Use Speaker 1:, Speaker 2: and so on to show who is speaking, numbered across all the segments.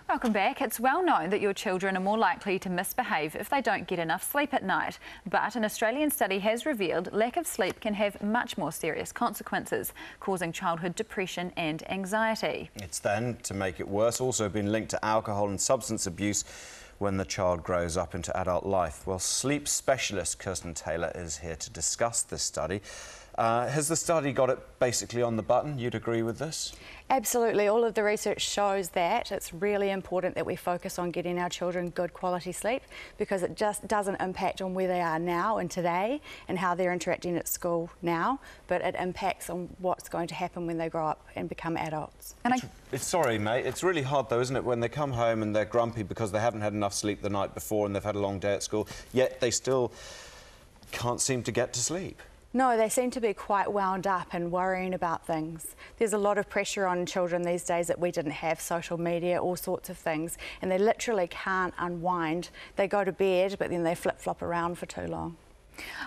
Speaker 1: Welcome back. It's well known that your children are more likely to misbehave if they don't get enough sleep at night. But an Australian study has revealed lack of sleep can have much more serious consequences, causing childhood depression and anxiety.
Speaker 2: It's then, to make it worse, also been linked to alcohol and substance abuse when the child grows up into adult life. Well, sleep specialist Kirsten Taylor is here to discuss this study. Has the study got it basically on the button? You'd agree with this?
Speaker 3: Absolutely. All of the research shows that it's really important that we focus on getting our children good quality sleep, because it just doesn't impact on where they are now and today and how they're interacting at school now, but it impacts on what's going to happen when they grow up and become adults.
Speaker 1: And
Speaker 2: Sorry, mate, it's really hard though, isn't it, when they come home and they're grumpy because they haven't had enough sleep the night before and they've had a long day at school, yet they still can't seem to get to sleep.
Speaker 3: No, they seem to be quite wound up and worrying about things. There's a lot of pressure on children these days that we didn't have, social media, all sorts of things, and they literally can't unwind. They go to bed, but then they flip-flop around for too long.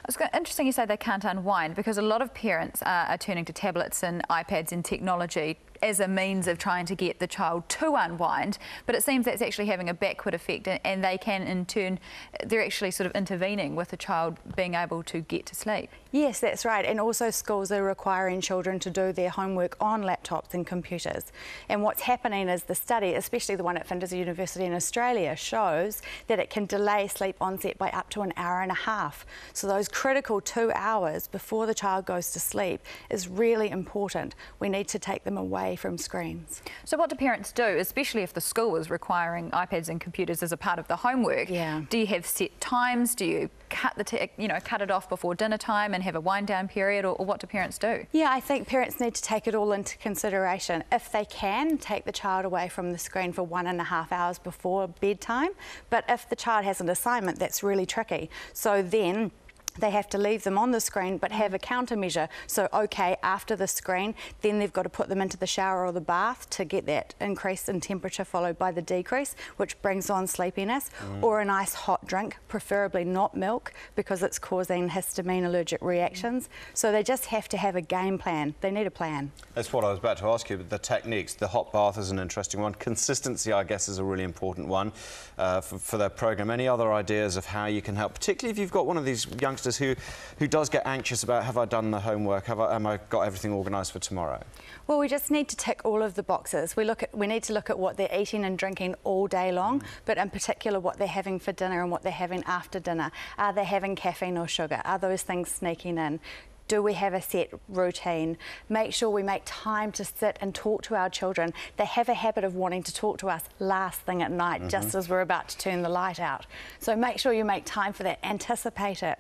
Speaker 1: It's interesting you say they can't unwind, because a lot of parents are turning to tablets and iPads and technology as a means of trying to get the child to unwind, but it seems that's actually having a backward effect, and they can in turn, they're actually sort of intervening with the child being able to get to sleep.
Speaker 3: Yes, that's right, and also schools are requiring children to do their homework on laptops and computers. And what's happening is the study, especially the one at Flinders University in Australia, shows that it can delay sleep onset by up to an hour and a half. So those critical 2 hours before the child goes to sleep is really important. We need to take them away from screens.
Speaker 1: So what do parents do, especially if the school is requiring iPads and computers as a part of the homework?
Speaker 3: Yeah.
Speaker 1: Do you have set times? Do you cut it off before dinner time and have a wind down period, or what do parents do?
Speaker 3: Yeah, I think parents need to take it all into consideration. If they can, take the child away from the screen for 1.5 hours before bedtime. But if the child has an assignment, that's really tricky. So then they have to leave them on the screen but have a countermeasure. So, okay, after the screen, then they've got to put them into the shower or the bath to get that increase in temperature followed by the decrease, which brings on sleepiness, or a nice hot drink, preferably not milk, because it's causing histamine allergic reactions. So they just have to have a game plan. They need a plan.
Speaker 2: That's what I was about to ask you, but the techniques. The hot bath is an interesting one. Consistency, I guess, is a really important one for their programme. Any other ideas of how you can help, particularly if you've got one of these youngsters who does get anxious about, have I done the homework, am I got everything organised for tomorrow?
Speaker 3: Well, we just need to tick all of the boxes. We need to look at what they're eating and drinking all day long, but in particular what they're having for dinner and what they're having after dinner. Are they having caffeine or sugar? Are those things sneaking in? Do we have a set routine? Make sure we make time to sit and talk to our children. They have a habit of wanting to talk to us last thing at night, just as we're about to turn the light out. So make sure you make time for that, anticipate it.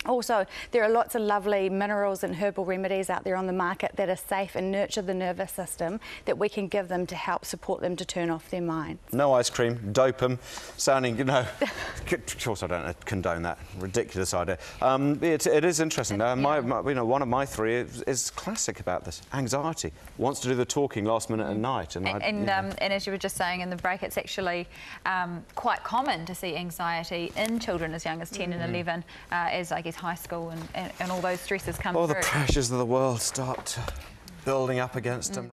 Speaker 3: Also, there are lots of lovely minerals and herbal remedies out there on the market that are safe and nurture the nervous system that we can give them to help support them to turn off their minds.
Speaker 2: No ice cream, dope them, sounding, you know, of course I don't condone that ridiculous idea. It is interesting. One of my three is classic about this. Anxiety. Wants to do the talking last minute at night. And
Speaker 1: as you were just saying in the break, it's actually quite common to see anxiety in children as young as 10 and 11, as I guess high school and all those stresses come through.
Speaker 2: All the pressures of the world start building up against them.